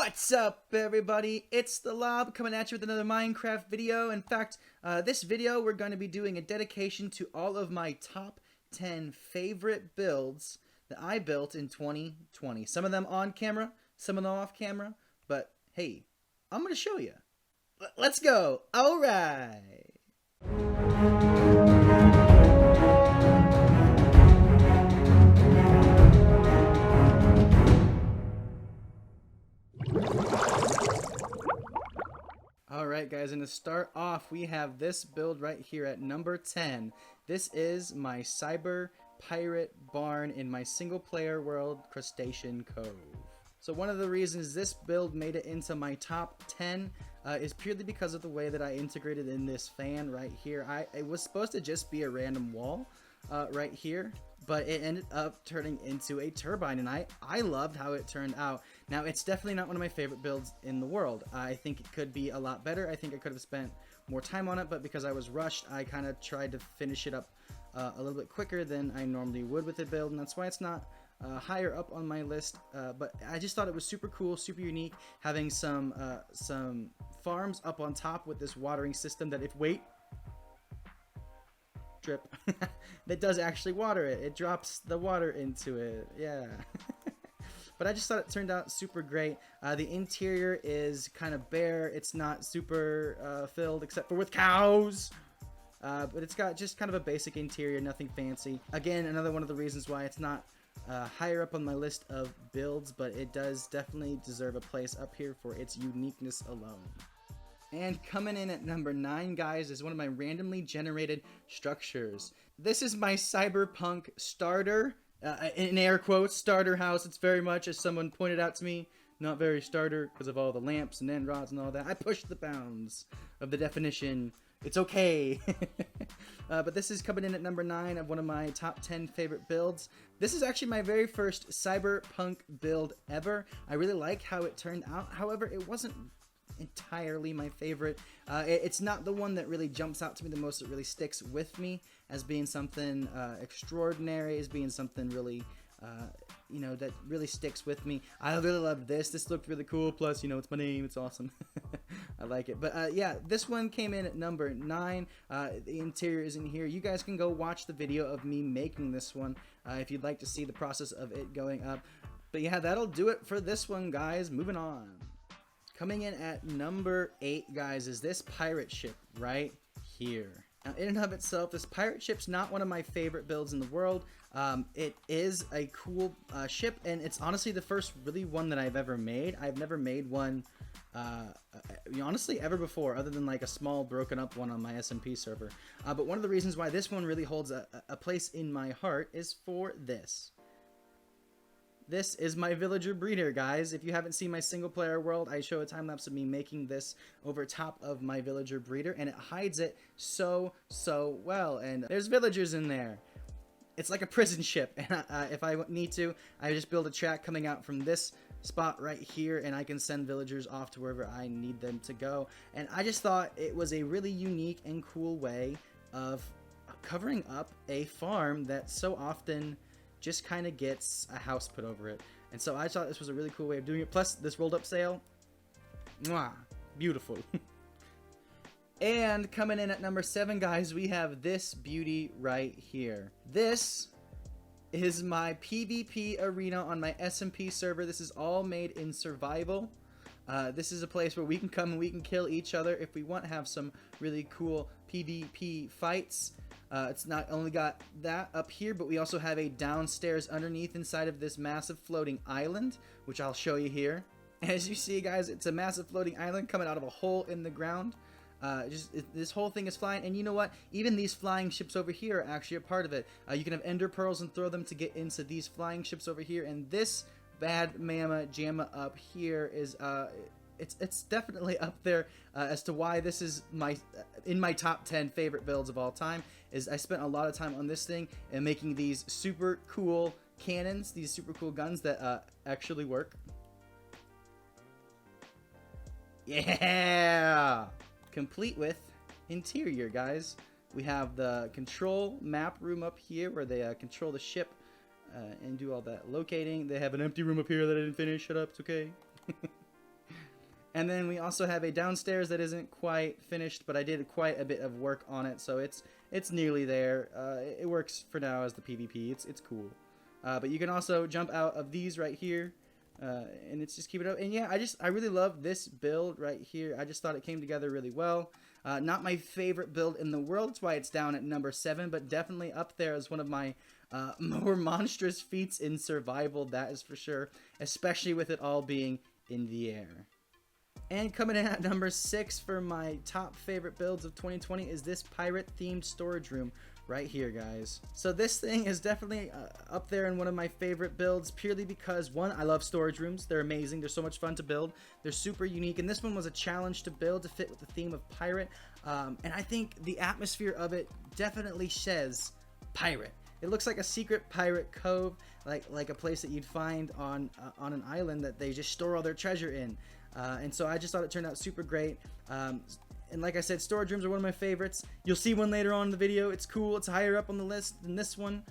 What's up, everybody? It's the Lob coming at you with another Minecraft video. In fact, this video we're going to be doing a dedication to all of my top 10 favorite builds that I built in 2020. Some of them on camera, some of them off camera, but hey, I'm going to show you. Let's go! Alright! Alright guys, and to start off, we have this build right here at number 10. This is my Cyber Pirate Barn in my single player world, Crustacean Cove. So one of the reasons this build made it into my top 10 is purely because of the way that I integrated in this fan right here. It was supposed to just be a random wall right here, but it ended up turning into a turbine, and I loved how it turned out. Now, it's definitely not one of my favorite builds in the world. I think it could be a lot better. I think I could have spent more time on it, but because I was rushed, I kind of tried to finish it up a little bit quicker than I normally would with a build, and that's why it's not higher up on my list. But I just thought it was super cool, super unique, having some farms up on top with this watering system that drip that does actually water it. It drops the water into it. Yeah. But I just thought it turned out super great. The interior is kind of bare. It's not super filled except for with cows. But it's got just kind of a basic interior, nothing fancy. Again, another one of the reasons why it's not higher up on my list of builds, but it does definitely deserve a place up here for its uniqueness alone. And coming in at number 9, guys, is one of my randomly generated structures. This is my Cyberpunk Starter, in air quotes, starter house. It's very much, as someone pointed out to me, not very starter because of all the lamps and end rods and all that. I pushed the bounds of the definition. It's okay. But this is coming in at number 9 of one of my top 10 favorite builds. This is actually my very first Cyberpunk build ever. I really like how it turned out. However, it wasn't entirely my favorite. It's not the one that really jumps out to me the most, that really sticks with me as being something extraordinary, as being something really you know, that really sticks with me. I really love this. This looked really cool, plus, you know, it's my name, it's awesome. I like it. But yeah, this one came in at number 9. The interior is in here. You guys can go watch the video of me making this one if you'd like to see the process of it going up. But yeah, that'll do it for this one, guys. Moving on. Coming in at number 8, guys, is this pirate ship right here. Now, in and of itself, this pirate ship's not one of my favorite builds in the world. It is a cool ship, and it's honestly the first really one that I've ever made. I've never made one, honestly, ever before, other than like a small broken up one on my SMP server. But one of the reasons why this one really holds a place in my heart is for this. This is my villager breeder, guys. If you haven't seen my single player world, I show a time lapse of me making this over top of my villager breeder, and it hides it so well. And there's villagers in there. It's like a prison ship, and if I need to, I just build a track coming out from this spot right here, and I can send villagers off to wherever I need them to go. And I just thought it was a really unique and cool way of covering up a farm that so often just kind of gets a house put over it. And so I thought this was a really cool way of doing it. Plus, this rolled up sail, mwah, beautiful. And coming in at number 7, guys, we have this beauty right here. This is my PvP arena on my SMP server. This is all made in survival. This is a place where we can come and we can kill each other if we want to have some really cool PvP fights. It's not only got that up here, but we also have a downstairs underneath inside of this massive floating island, which I'll show you here. As you see, guys, it's a massive floating island coming out of a hole in the ground. This whole thing is flying, and you know what? Even these flying ships over here are actually a part of it. You can have ender pearls and throw them to get into these flying ships over here, and this bad mama jamma up here is it's definitely up there as to why this is in my top 10 favorite builds of all time. Is I spent a lot of time on this thing and making these super cool cannons, these super cool guns that actually work. Yeah, complete with interior, guys. We have the control map room up here where they control the ship and do all that locating. They have an empty room up here that I didn't finish. Shut up, it's okay. And then we also have a downstairs that isn't quite finished, but I did quite a bit of work on it, so it's nearly there. It works for now as the PvP. It's cool. But you can also jump out of these right here, and it's just keep it up. And yeah, I really love this build right here. I just thought it came together really well. Not my favorite build in the world. That's why it's down at number 7, but definitely up there as one of my more monstrous feats in survival. That is for sure, especially with it all being in the air. And coming in at number 6 for my top favorite builds of 2020 is this pirate-themed storage room right here, guys. So this thing is definitely up there in one of my favorite builds, purely because, one, I love storage rooms. They're amazing. They're so much fun to build. They're super unique, and this one was a challenge to build to fit with the theme of pirate. And I think the atmosphere of it definitely says pirate. It looks like a secret pirate cove, like a place that you'd find on an island that they just store all their treasure in. And so I just thought it turned out super great. And like I said, storage rooms are one of my favorites. You'll see one later on in the video. It's cool. It's higher up on the list than this one.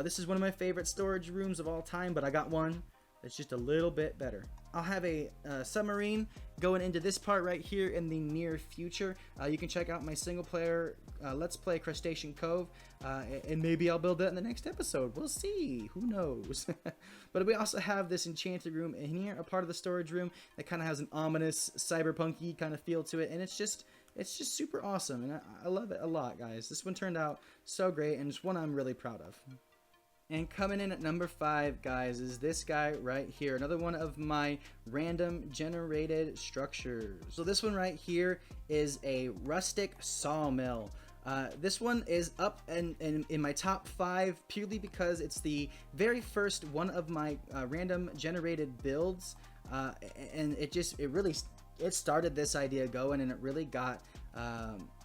This is one of my favorite storage rooms of all time, but I got one that's just a little bit better. I'll have a submarine going into this part right here in the near future. You can check out my single player Let's Play Crustacean Cove, and maybe I'll build that in the next episode. We'll see. Who knows? But we also have this enchanted room in here, a part of the storage room that kind of has an ominous cyberpunk-y kind of feel to it, and it's just super awesome, and I love it a lot, guys. This one turned out so great, and it's one I'm really proud of. And coming in at number 5, guys, is this guy right here. Another one of my random generated structures. So this one right here is a Rustic Sawmill. This one is up in my top 5 purely because it's the very first one of my random generated builds. And it started this idea going, and it really got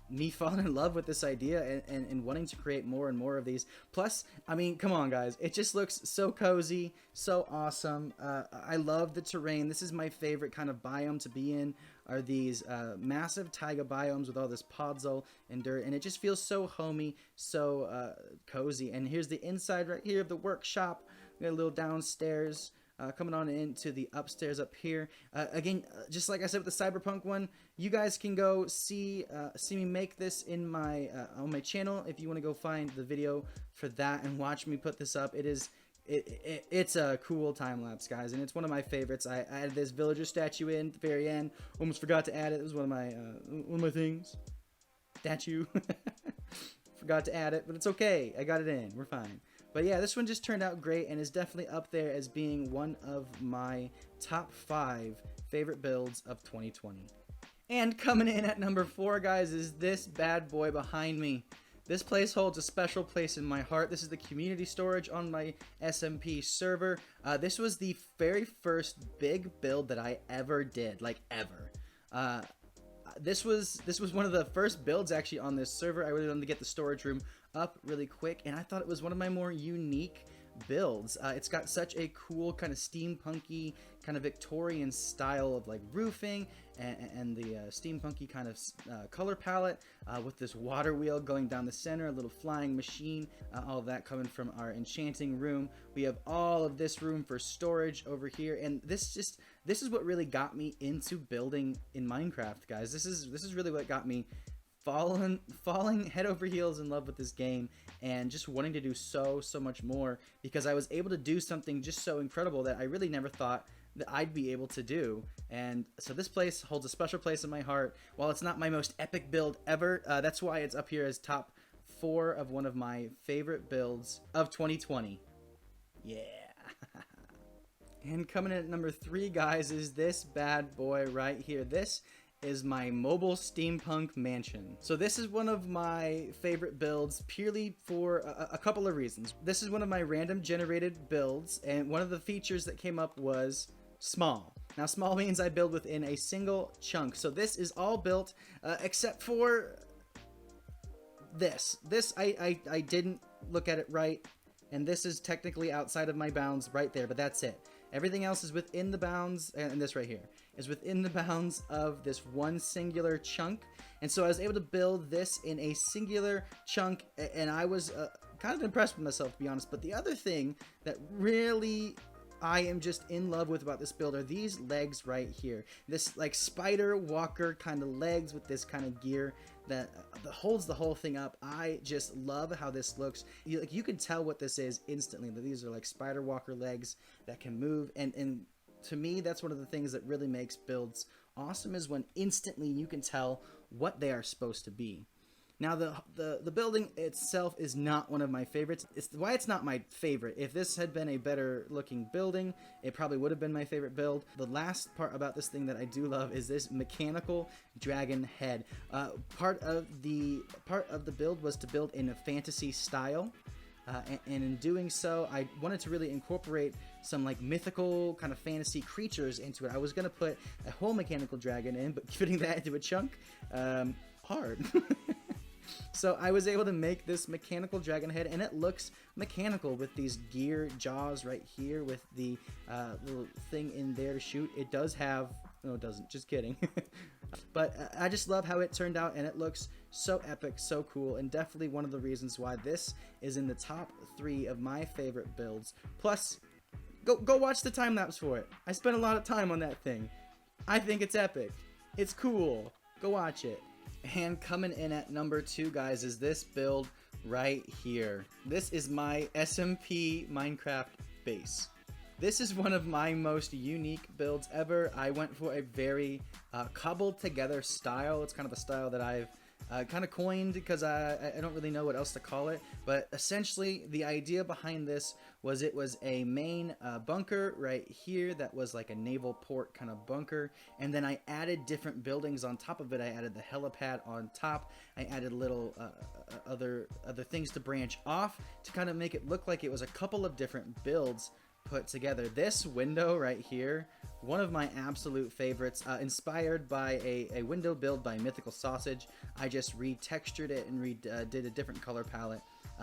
me falling in love with this idea and wanting to create more and more of these. Plus, I mean, come on, guys, it just looks so cozy, so awesome. I love the terrain. This is my favorite kind of biome to be in, are these massive taiga biomes with all this podzol and dirt, and it just feels so homey, so cozy. And here's the inside right here of the workshop. We got a little downstairs. Coming on into the upstairs up here. Again, just like I said with the Cyberpunk one, you guys can go see me make this in my on my channel if you want to go find the video for that and watch me put this up. It's a cool time lapse, guys, and it's one of my favorites. I added this villager statue in at the very end. Almost forgot to add it. It was one of my things. Statue. Forgot to add it, but it's okay. I got it in. We're fine. But yeah, this one just turned out great and is definitely up there as being one of my top 5 favorite builds of 2020. And coming in at number 4, guys, is this bad boy behind me. This place holds a special place in my heart. This is the community storage on my SMP server. This was the very first big build that I ever did, like ever. This was one of the first builds actually on this server. I really wanted to get the storage room up really quick, and I thought it was one of my more unique builds. It's got such a cool kind of steampunky, kind of Victorian style of like roofing and the steampunky kind of color palette with this water wheel going down the center, a little flying machine, all of that coming from our enchanting room. We have all of this room for storage over here, and this is what really got me into building in Minecraft, guys. This is really what got me falling head over heels in love with this game and just wanting to do so much more, because I was able to do something just so incredible that I really never thought that I'd be able to do. And so this place holds a special place in my heart. While it's not my most epic build ever, that's why it's up here as top 4 of one of my favorite builds of 2020. Yeah. And coming in at number 3, guys, is this bad boy right here. This is my mobile Steampunk Mansion. So this is one of my favorite builds purely for a couple of reasons. This is one of my random generated builds, and one of the features that came up was small. Now, small means I build within a single chunk. So this is all built except for this. This I didn't look at it right, and this is technically outside of my bounds right there, but that's it. Everything else is within the bounds, and this right here is within the bounds of this one singular chunk. And so I was able to build this in a singular chunk, and I was kind of impressed with myself, to be honest. But the other thing that really I am just in love with about this build are these legs right here. This like spider walker kind of legs with this kind of gear that holds the whole thing up. I just love how this looks. You can tell what this is instantly, that these are like spider walker legs that can move, and to me that's one of the things that really makes builds awesome, is when instantly you can tell what they are supposed to be. Now the building itself is not one of my favorites. It's why it's not my favorite. If this had been a better looking building, it probably would have been my favorite build. The last part about this thing that I do love is this mechanical dragon head. Part of the build was to build in a fantasy style. And in doing so, I wanted to really incorporate some like mythical kind of fantasy creatures into it. I was going to put a whole mechanical dragon in, but fitting that into a chunk, hard. So I was able to make this mechanical dragon head, and it looks mechanical with these gear jaws right here with the little thing in there to shoot. It does have... No, it doesn't. Just kidding. But I just love how it turned out, and it looks so epic, so cool, and definitely one of the reasons why this is in the top 3 of my favorite builds. Plus, go watch the time lapse for it. I spent a lot of time on that thing. I think it's epic. It's cool. Go watch it. And coming in at number 2, guys, is this build right here. This is my SMP Minecraft base. This is one of my most unique builds ever. I went for a very cobbled together style. It's kind of a style that I've kind of coined because I don't really know what else to call it. But essentially, the idea behind this was it was a main bunker right here that was like a naval port kind of bunker. And then I added different buildings on top of it. I added the helipad on top. I added little other things to branch off to kind of make it look like it was a couple of different builds put together. This window right here, one of my absolute favorites, inspired by a window build by Mythical Sausage. I just retextured it and did a different color palette,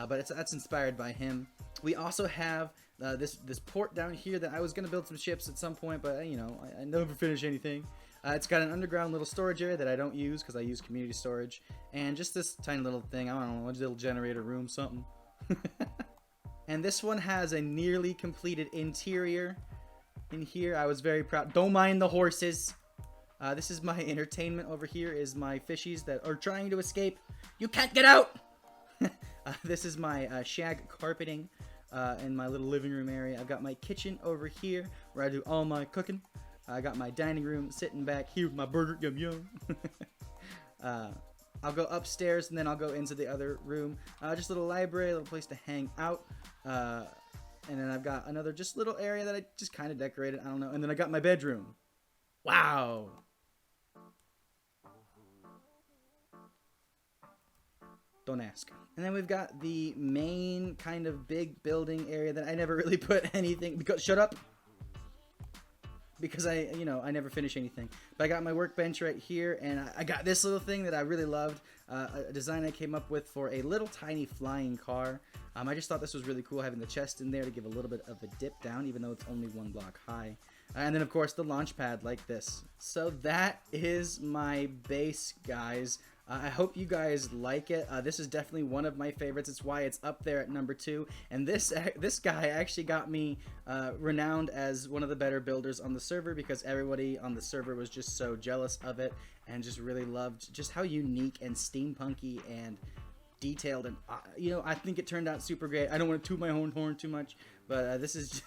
but that's inspired by him. We also have this port down here that I was going to build some ships at some point, but you know, I never finished anything. It's got an underground little storage area that I don't use because I use community storage, and just this tiny little thing, I don't know, a little generator room, something. And this one has a nearly completed interior in here. I was very proud. Don't mind the horses. This is my entertainment over here, is my fishies that are trying to escape. You can't get out! This is my shag carpeting in my little living room area. I've got my kitchen over here where I do all my cooking. I got my dining room sitting back here with my burger. Yum yum. I'll go upstairs and then I'll go into the other room. Just a little library, a little place to hang out. And then I've got another just little area that I just kind of decorated. I don't know. And then I got my bedroom. Wow. Don't ask. And then we've got the main kind of big building area that I never really put anything because shut up. Because I never finish anything. But I got my workbench right here, and I got this little thing that I really loved, a design I came up with for a little tiny flying car. I just thought this was really cool, having the chest in there to give a little bit of a dip down, even though it's only 1 block high. And then, of course, the launch pad like this. So that is my base, guys. I hope you guys like it. This is definitely one of my favorites. It's why it's up there at number 2. And this guy actually got me renowned as one of the better builders on the server, because everybody on the server was just so jealous of it and just really loved just how unique and steampunky and detailed. And I think it turned out super great. I don't want to toot my own horn too much, but this is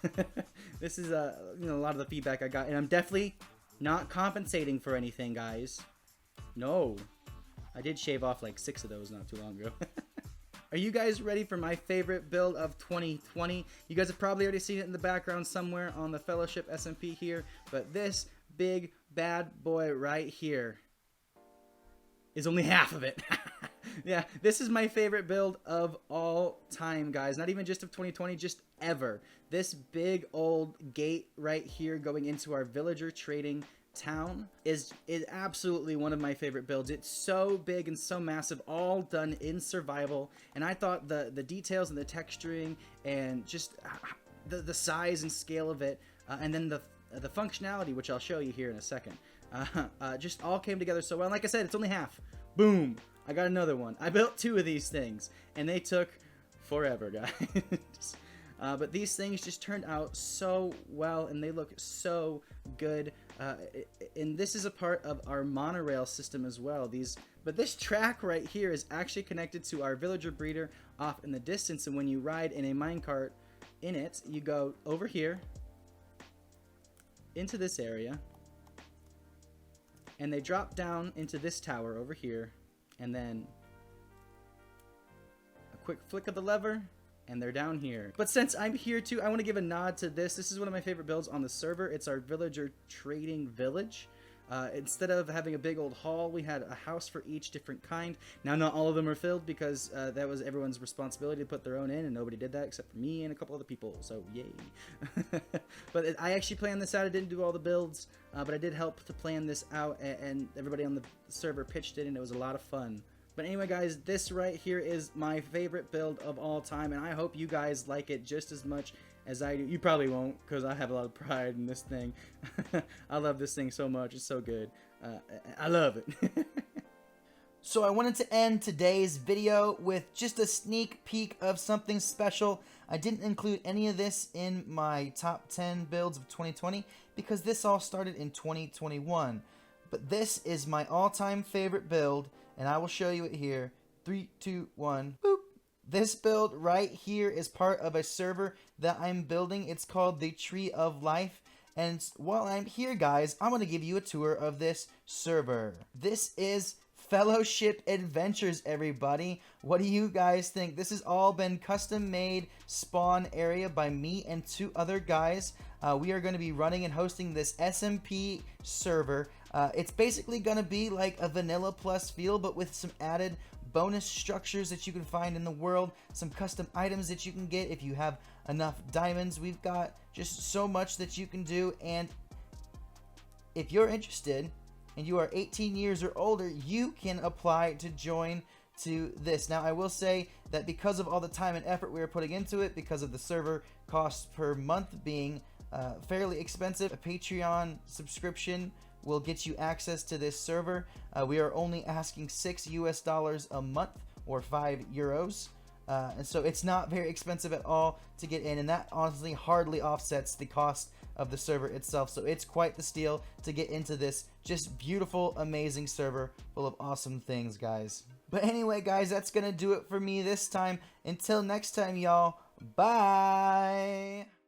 this is a lot of the feedback I got, and I'm definitely not compensating for anything, guys. No. I did shave off like 6 of those not too long ago. Are you guys ready for my favorite build of 2020? You guys have probably already seen it in the background somewhere on the Fellowship SMP here, but this big bad boy right here is only half of it. Yeah, this is my favorite build of all time, guys. Not even just of 2020, just ever. This big old gate right here going into our villager trading town is absolutely one of my favorite builds. It's so big and so massive, all done in survival, and I thought the details and the texturing and just the size and scale of it, and then the functionality, which I'll show you here in a second, just all came together so well. And like I said, it's only half. Boom, I got another one. I built 2 of these things and they took forever, guys. But these things just turned out so well, and they look so good. And this is a part of our monorail system as well. But this track right here is actually connected to our villager breeder off in the distance, and when you ride in a minecart in it, you go over here into this area, and they drop down into this tower over here, and then a quick flick of the lever and they're down here. But since I'm here too, I want to give a nod to this. This is one of my favorite builds on the server. It's our villager trading village. Instead of having a big old hall, we had a house for each different kind. Now, not all of them are filled because that was everyone's responsibility to put their own in, and nobody did that except for me and a couple other people, so yay. But I actually planned this out. I didn't do all the builds, but I did help to plan this out, and everybody on the server pitched in, and it was a lot of fun. But anyway, guys, this right here is my favorite build of all time, and I hope you guys like it just as much as I do. You probably won't, because I have a lot of pride in this thing. I love this thing so much. It's so good. I love it. So I wanted to end today's video with just a sneak peek of something special. I didn't include any of this in my top 10 builds of 2020 because this all started in 2021. But this is my all-time favorite build, and I will show you it here. 3, 2, 1, boop. This build right here is part of a server that I'm building. It's called the Tree of Life. And while I'm here, guys, I'm going to give you a tour of this server. This is Fellowship Adventures, everybody. What do you guys think? This has all been custom made spawn area by me and 2 other guys. We are going to be running and hosting this SMP server. It's basically going to be like a Vanilla Plus feel, but with some added bonus structures that you can find in the world, some custom items that you can get if you have enough diamonds. We've got just so much that you can do, and if you're interested and you are 18 years or older, you can apply to join to this. Now, I will say that because of all the time and effort we are putting into it, because of the server costs per month being fairly expensive, a Patreon subscription will get you access to this server. We are only asking $6 US a month, or €5. And so it's not very expensive at all to get in, and that honestly hardly offsets the cost of the server itself. So it's quite the steal to get into this just beautiful, amazing server full of awesome things, guys. But anyway, guys, that's gonna do it for me this time. Until next time, y'all, bye!